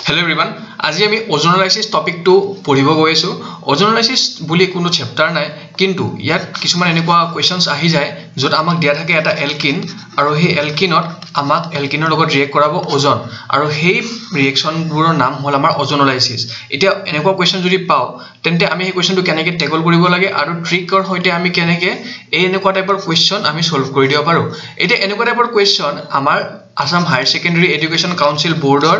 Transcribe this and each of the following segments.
Hello everyone. আজি আমি ozonolysis topic two পঢ়িব গৈ আছো ওজোনোলাইসিস বুলি কোনো চ্যাপ্টাৰ নাই কিন্তু ইয়াত কিছুমান এনেকুৱা কোৱেশ্চনছ আহি যায় যত আমাক দিয়া থাকে এটা এলকিন আৰু সেই এলকিনত আমাক এলকিনৰ লগত ৰিয়েক্ট কৰাব ওজন আৰু সেই ৰিয়েকচনবোৰৰ নাম হল আমাৰ ওজোনোলাইসিস এতিয়া এনেকুৱা কোৱেশ্চন যদি পাও তেন্তে আমি সেই কোৱেশ্চনটো কেনেকৈ টেকল কৰিব লাগে আৰু ট্ৰিকৰ হৈতে আমি কেনেকৈ এই এনেকুৱা টাইপৰ কোৱেশ্চন আমি সলভ কৰি দিব পাৰো এতিয়া এনেকুৱা টাইপৰ কোৱেশ্চন আমাৰ Assam higher secondary education council বোৰ্ডৰ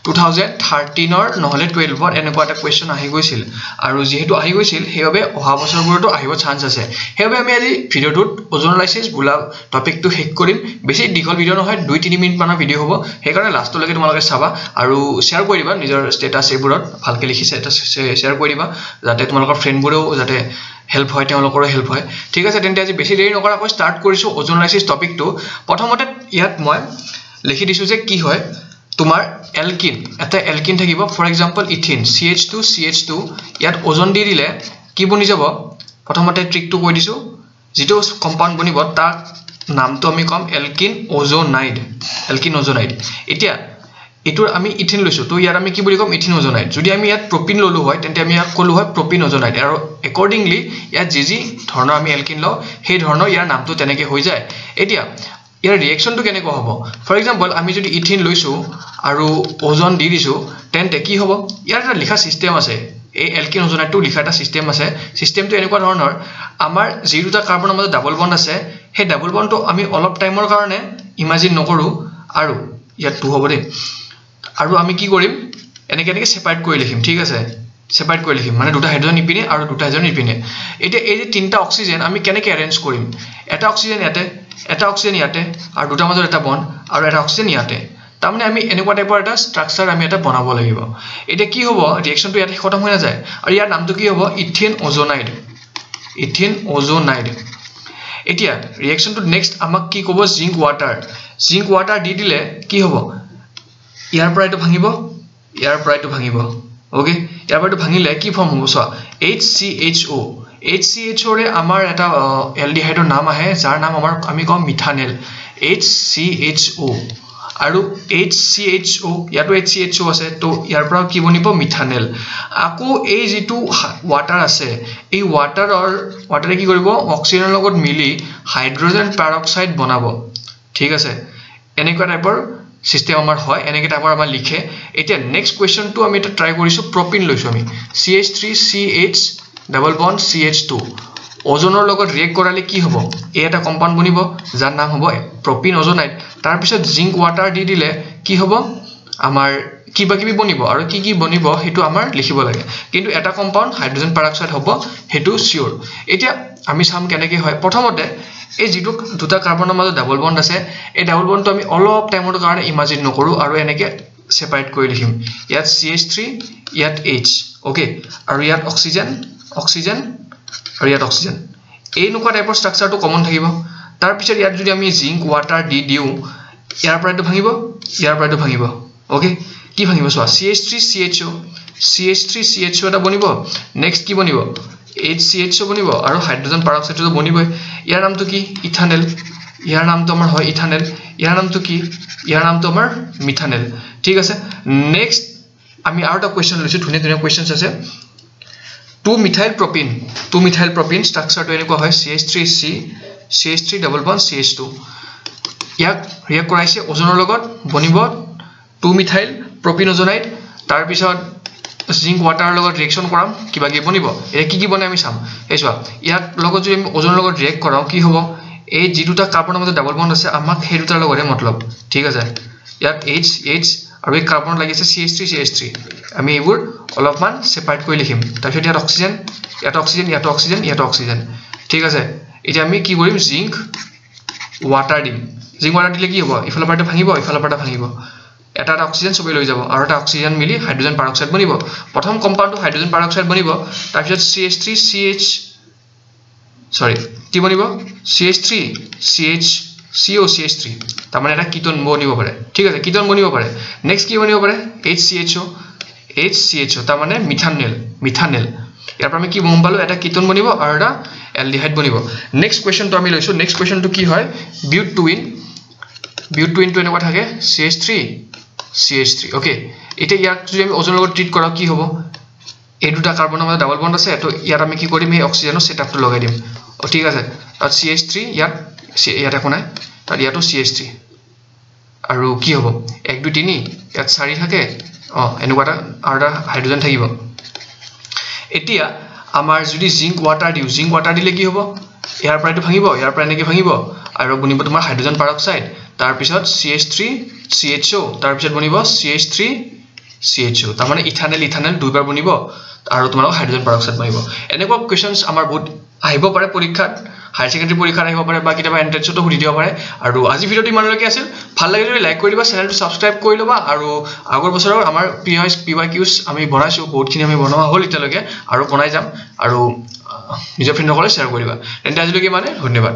2013 or নহলে 12 or এনেকুৱা এটা কোৱেশ্চন আহি গৈছিল আৰু যেহেতু আহি গৈছিল হেয়বে অহা বছৰবোৰতো আহিব চান্স আছে হেয়বে আমি আজি ভিডিওটোত ওজোনোলাইসিস বুলা টপিকটো হেক কৰিম বেছি দীঘল ভিডিও নহয় 2-3 মিনিট মানৰ ভিডিও হ'ব হেকাৰণে লাষ্টলৈকে তোমালোকে চাবা আৰু শেয়াৰ কৰিবা নিজৰ ষ্টেটাস এইবোৰত ভালকে লিখি শেয়াৰ কৰিবা যাতে তোমালোকৰ ফ্ৰেণ্ডবোৰেও যাতে হেল্প হয় তেওঁলোকৰ হেল্প হয় ঠিক আছে তেন্তে আজি বেছি দেৰি নকৰাকৈ ষ্টাৰ্ট কৰিছো ওজোনোলাইসিস টপিকটো প্ৰথমতে ইয়াত মই লিখি দিছো যে কি হয় তোমার এলকিন এটা এলকিন থাকিব ফর এক্সাম্পল ইথিন CH2 ইয়াত ওজন দি দিলে কি বনি যাব প্ৰথমতে ট্ৰিকটো কৈ দিছো যেটো কম্পাউন্ড বনিব তাৰ নামটো আমি কম এলকিন ওজোনাইড এতিয়া এটোৰ আমি ইথিন লৈছো তো ইয়াৰ আমি কি বুলি কম ইথিন ওজোনাইড যদি আমি ইয়াত প্ৰপিন ললো হয় তেন্তে আমি ইয়াক কলো হয় প্ৰপিন ওজোনাইড আৰু একৰ্ডিংলি ইয়াত যি ধৰণৰ আমি এলকিন ল সেই ধৰণৰ ইয়াৰ নামটো তেনেকৈ হৈ যায় এতিয়া ইয়াৰ ৰিয়েকচনটো কেনেকৈ হ'ব ফৰ এক্সাম্পল আমি যদি ইথিন লৈছো আৰু ওজন দি দিছো তেন্তে কি হ'ব ইয়াৰ এটা লিখা সিস্টেম আছে এই এলকিন ওজোনাইডটো লিখা এটা সিস্টেম আছে সিস্টেমটো এনেকুৱা ধৰণৰ আমাৰ যি দুটা কাৰ্বনৰ মাজত ডাবল বন্ড আছে সেই ডাবল বন্ডটো আমি অলপ টাইমৰ কাৰণে ইমাজিন নকৰো আৰু ইয়াত 2 হ'ব দে আৰু আমি কি কৰিম এনেকৈ সেপাৰেট কৰি লিখিম ঠিক আছে সেপাৰেট কৰি লিখিম মানে দুটা হাইড্ৰোজেন ইপিনে আৰু দুটা হাইড্ৰোজেন ইপিনে এতিয়া এই যে তিনটা অক্সিজেন আমি কেনেকৈ এৰেঞ্জ কৰিম এটা অক্সিজেন ইয়াতে এটা অক্সিজেন ইয়াতে আৰু দুটা মাজত এটা বন্ড আৰু এটা অক্সিজেন ইয়াতে তাৰমানে আমি এনেকুৱা টাইপৰ এটা ষ্ট্ৰাকচাৰ আমি এটা বনাব লাগিব এতিয়া কি হ'ব ৰিয়েকচনটো ইয়াতে খতম হৈ নাযায় আৰু ইয়াৰ নামটো কি হ'ব ইথিন ওজোনাইড এতিয়া ৰিয়েকচনটো নেক্সট আমাক কি ক'ব জিংক ওয়াটাৰ দি দিলে কি হ'ব ইয়াৰ পৰা এইটো ভাঙিব ওকে ইয়াৰ পৰা ভাঙিলে কি ফৰ্ম হ'ব চোৱা HCHO ৰে আমাৰ এটা এলডিহাইডৰ নাম আহে যাৰ নাম আমাৰ আমি কম মিথানেল HCHO আৰু HCHO ইয়াতো HCHO আছে তো ইয়াৰ পৰা কি বনিব মিথানেল আকৌ এই যেটো ওয়াটাৰ আছে এই ওয়াটাৰে কি কৰিব অক্সিজেনৰ লগত মিলি হাইড্ৰোজেন পেৰক্সাইড বনাব ঠিক আছে এনেকুৱা টাইপৰ সিস্টেম আমাৰ হয় এনেকৈ টাইপৰ আমাৰ লিখে এতিয়া নেক্সট কোৱেশ্চনটো আমি এটা ট্ৰাই কৰিছো প্ৰপিন লৈছো আমি CH3CH ডাবল বন্ড CH2 ওজনৰ লগত ৰিয়েক্ট কৰালে কি হ'ব এই এটা কম্পাউন্ড বনিব যাৰ নাম হ'ব প্ৰপিন ওজোনাইড তাৰ পিছত জিংক ওয়াটাৰ দি দিলে কি হ'ব আমাৰ কিবা কিবি বনিব আৰু কি বনিব হেতু আমাৰ লিখিব লাগে কিন্তু এটা কম্পাউন্ড হাইড্ৰোজেন পেৰক্সাইড হ'ব হেতু সিওৰ এতিয়া আমি সাম কেনেকৈ হয় প্ৰথমতে এই যেটো দুটা কাৰ্বনৰ মাজত ডাবল বন্ড আছে এই ডাবল বন্ডটো আমি অলপ টাইমৰ কাৰণে ইমাজিন নকৰো আৰু এনেকৈ সেপাৰেট কৰি লিখিম ইয়াত CH3 ইয়াত H ওকে আৰু ইয়াত অক্সিজেন আৰু ইয়াত অক্সিজেন এই নকুৱা টাইপৰ ষ্ট্ৰাকচাৰটো কমন থাকিব তাৰ পিছত ইয়াত যদি আমি জিংক ওয়াটাৰ দি দিও ইয়াৰ পৰা এইটো ভাঙিব ওকে কি ভাঙিব চোৱা CH3CHO এটা বনিব নেক্সট কি বনিব HCHO বনিব আৰু হাইড্ৰোজেন পেৰক্সাইডটো বনিবই ইয়াৰ নামটো কি ইথানেল ইয়াৰ নামটো আমাৰ হয় ইথানেল ইয়াৰ নামটো কি ইয়াৰ নামটো আমাৰ মিথানেল ঠিক আছে নেক্সট আমি আৰু এটা কোৱেশ্চন লৈছো ধুনীয়া কোৱেশ্চনছ আছে 2 মিথাইল প্ৰপিন ষ্ট্ৰাকচাৰটো এনেকুৱা হয় CH3 ডাবল বন্ড CH2 ইয়াক ৰিয়েক্ট কৰাইছে ওজনৰ লগত বনিব 2 মিথাইল প্ৰপিন ওজোনাইড তাৰ পিছত জিংক ওয়াটাৰৰ লগত ৰিয়েকচন কৰাম কিবা কি বনিব এ কি বনে আমি চাম এই চোৱা ইয়াত লগত যদি আমি ওজনৰ লগত ৰিয়েক্ট কৰাও কি হ'ব এই যি দুটা কাৰ্বনৰ মাজত ডাবল বন্ড আছে আমাক সেই দুটাৰ লগতে মতলব ঠিক আছে ইয়াত H আৰু এই কাৰ্বন লাগিছে CH3 আমি এইবোৰ অলপমান সেপাৰেট কৰি লিখিম তাৰপিছত ইয়াত অক্সিজেন ঠিক আছে এতিয়া আমি কি কৰিম জিংক ওয়াটাৰ দিলে কি হ'ব ইফালৰ পৰা ভাঙিব এটা অক্সিজেন সবে লৈ যাব আৰু এটা অক্সিজেন মিলি হাইড্ৰোজেন পেৰক্সাইড বনিব প্ৰথম কম্পাউন্ডটো হাইড্ৰোজেন পেৰক্সাইড বনিব তাৰ পিছত কি বনিব CH3 তাৰ মানে এটা কিটোন বনিব পাৰে ঠিক আছে কিটোন বনিব পাৰে নেক্সট কি বনিব পাৰে HCHO তাৰ মানে মিথানেল ইয়াৰ পৰা আমি কি গম পালো এটা কিটোন বনিব আৰু এটা এলডিহাইড বনিব নেক্সট কোৱেশ্চনটো আমি লৈছো নেক্সট কোৱেশ্চনটো কি হয় বিউটেইন টু এনেকুৱা থাকে CH3 ওকে এতিয়া ইয়াক যদি আমি ওজনৰ লগত ট্ৰিট কৰা কি হ'ব এই দুটা কাৰ্বনৰ মাজত ডাবল বন্ড আছে তো ইয়াত আমি কি কৰিম এই অক্সিজেনৰ সেটআপটো লগাই দিম ঠিক আছে তাত CH3 ইয়াত একো নাই তাত ইয়াতো CH3 আৰু কি হ'ব 1 2 3 ইয়াত 4 থাকে এনেকুৱা এটা হাইড্ৰোজেন থাকিব এতিয়া আমাৰ যদি জিংক ওয়াটাৰ দিলে কি হ'ব ইয়াৰ পৰাটো ভাঙিব ইয়াৰ পৰা এনেকৈ ভাঙিব আৰু বনিব তোমাৰ হাইড্ৰোজেন পাৰক্সাইড তাৰ পিছত CH3 CHO তাৰ পিছত বনিব CH3 CHO তাৰ মানে ইথানেল দুইবাৰ বনিব আৰু তোমালোক হাইড্ৰোজেন পাৰক্সাইড বনিব এনেকুৱা কোৱেশ্চনছ আমাৰ বহুত আহিব পাৰে পৰীক্ষাত হায়াৰ সেকেন্ডাৰী পৰীক্ষাত আহিব পাৰে বা কিবা এন্ট্ৰেন্সতো সুধি দিব পাৰে আৰু আজি ভিডিওটো ইমানলৈকে আছিল ভাল লাগিলে লাইক কৰি দিবা চেনেলটো সাবস্ক্ৰাইব কৰি লবা আৰু আগৰ বছৰৰ আমাৰ PYQs আমি বনাইছো বহুতখিনি আমি বনোৱা হ'ল এতিয়ালৈকে আৰু বনাই যাম আৰু নিজৰ ফ্ৰেণ্ডসকলক শ্বেয়াৰ কৰিবা তেন্তে আজিলৈকে মানে ধন্যবাদ